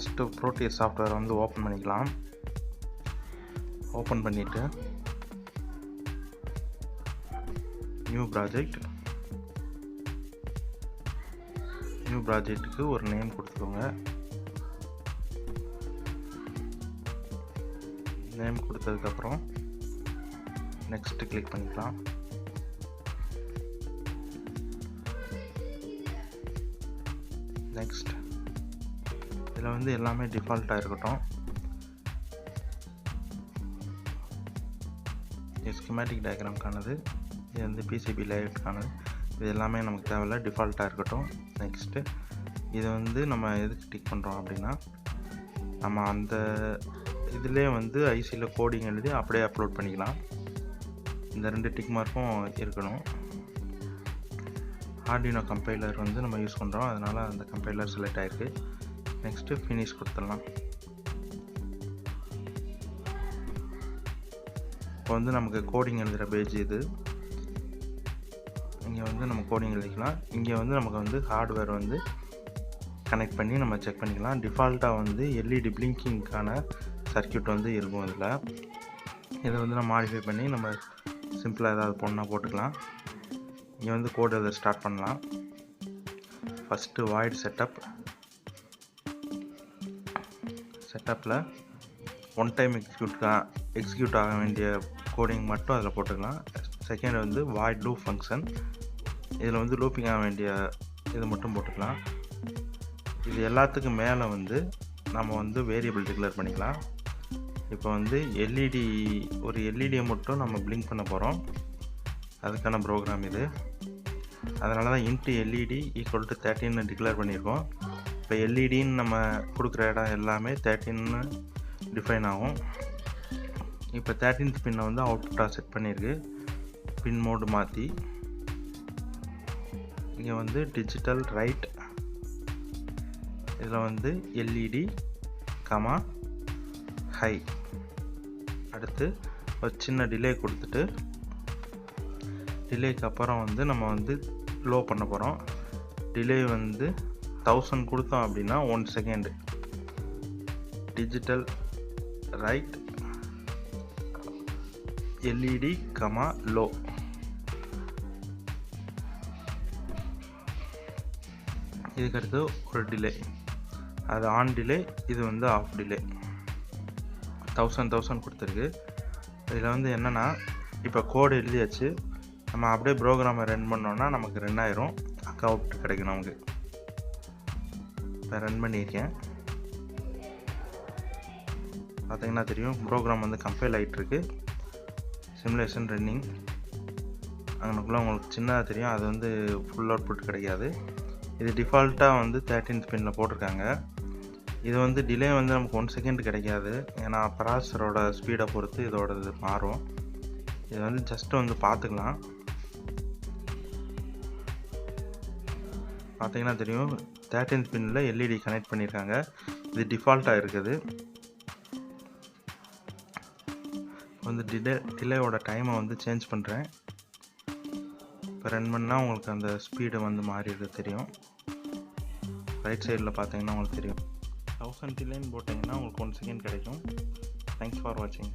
First Proteus software வந்து open பண்ணிக்கலாம். Open பண்ணிவிட்டு நியூ ப்ராஜெக்ட்டுக்கு ஒரு நேம் கொடுத்துக்கோங்க. நேம் கொடுத்ததுக்கப்புறம் நெக்ஸ்ட்டு கிளிக் பண்ணிக்கலாம். நெக்ஸ்ட் இதில் வந்து எல்லாமே டிஃபால்ட்டாக இருக்கட்டும். ஸ்கிமேட்டிக் டயக்ராம்கானது, இது வந்து பிசிபி லேஅவுட்கானது, இது எல்லாமே நமக்கு தேவையில்ல, டிஃபால்ட்டாக இருக்கட்டும். நெக்ஸ்ட்டு இது வந்து நம்ம எதுக்கு டிக் பண்ணுறோம் அப்படின்னா, நம்ம அந்த இதிலே வந்து ஐசியில் கோடிங் எழுதி அப்படியே அப்லோட் பண்ணிக்கலாம். இந்த 2 டிக் மார்க்கும் இருக்கணும். ஆர்டினோ கம்பைலர் வந்து நம்ம யூஸ் பண்ணுறோம், அதனால் அந்த கம்பைலர் செலக்ட் ஆகிருக்கு. நெக்ஸ்ட்டு ஃபினிஷ் கொடுத்துடலாம். இப்போ வந்து நமக்கு கோடிங் எழுதுகிற பேஜ் இது. இங்கே வந்து நம்ம கோடிங் எழுதிக்கலாம். இங்கே வந்து நமக்கு வந்து ஹார்ட்வேர் வந்து கனெக்ட் பண்ணி நம்ம செக் பண்ணிக்கலாம். டிஃபால்ட்டாக வந்து எல்இடி பிளிங்கிங்க்கான சர்க்யூட் வந்து இருக்கும். இதை வந்து நம்ம மாடிஃபை பண்ணி நம்ம சிம்பிளாக ஏதாவது போடணுன்னா போட்டுக்கலாம். இங்கே வந்து கோட் அதை ஸ்டார்ட் பண்ணலாம். ஃபஸ்ட்டு வாய்ட் செட்டப்பில் ஒன் டைம் எக்ஸிக்யூட் ஆக வேண்டிய கோடிங் மட்டும் அதில் போட்டுக்கலாம். செகண்ட் வந்து வாய்ட் லூப் ஃபங்க்ஷன், இதில் வந்து லூப்பிங் ஆக வேண்டிய இது மட்டும் போட்டுக்கலாம். இது எல்லாத்துக்கும் மேலே வந்து நம்ம வந்து வேரியபிள் டிக்ளேர் பண்ணிக்கலாம். இப்போ வந்து ஒரு எல்இடியை மட்டும் நம்ம பிளிங்க் பண்ண போகிறோம், அதுக்கான ப்ரோக்ராம் இது. அதனால தான் into LED equal to 13 declare பண்ணியிருக்கோம். இப்போ எல்இடின்னு நம்ம கொடுக்குற இடம் எல்லாமே 13 டிஃபைன் ஆகும். இப்போ 13th பின்னை வந்து அவுட்புட்டாக செட் பண்ணியிருக்கு. பின் மோடு மாற்றி இங்கே வந்து டிஜிட்டல் ரைட், இதில் வந்து எல்இடி ஹை. அடுத்து ஒரு சின்ன டிலே கொடுத்துட்டு, டிலேக்கு அப்புறம் வந்து நம்ம வந்து லோ பண்ண போகிறோம். டிலே வந்து 1000 கொடுத்தோம் அப்படின்னா 1 second. Digital write LED low. இதுக்கடுத்து ஒரு டிலே, அது ஆன் டிலே, இது வந்து ஆஃப் டிலே. 1000 கொடுத்துருக்கு. இதில் வந்து என்னென்னா, இப்போ கோடு எழுதியாச்சு, நம்ம அப்படியே ப்ரோக்ராமை ரன் பண்ணோன்னா நமக்கு ரன் ஆயிரும், அவுட் கிடைக்கும் நமக்கு. இப்போ ரன் பண்ணியிருக்கேன், பார்த்தீங்கன்னா தெரியும் ப்ரோக்ராம் வந்து கம்பைல் ஆகிட்டுருக்கு. சிமுலேஷன் ரன்னிங் அங்கனுக்குள்ளே உங்களுக்கு சின்னதாக தெரியும், அது வந்து ஃபுல் அவுட்புட் கிடைக்காது. இது டிஃபால்ட்டாக வந்து 13th பின்னில் போட்டிருக்காங்க. இது வந்து டிலே வந்து நமக்கு 1 செகண்ட் கிடைக்காது, ஏன்னா ப்ராசஸரோட ஸ்பீடை பொறுத்து இதோட இது மாறும். இது வந்து ஜஸ்ட்டு வந்து பார்த்துக்கலாம். பார்த்தீங்கன்னா தெரியும் 13th பின்னில் எல்இடி கனெக்ட் பண்ணியிருக்காங்க. இது டிஃபால்ட்டாக இருக்குது. வந்து டிலேவோட டைமை வந்து சேஞ்ச் பண்ணுறேன். இப்போ ரன் பண்ணால் உங்களுக்கு அந்த ஸ்பீடு வந்து மாறிடுது தெரியும். ரைட் சைடில் பார்த்தீங்கன்னா உங்களுக்கு தெரியும். 1000 டிலேன்னு போட்டிங்கன்னா உங்களுக்கு 1 செகண்ட் கிடைக்கும். தேங்க்ஸ் ஃபார் வாட்சிங்.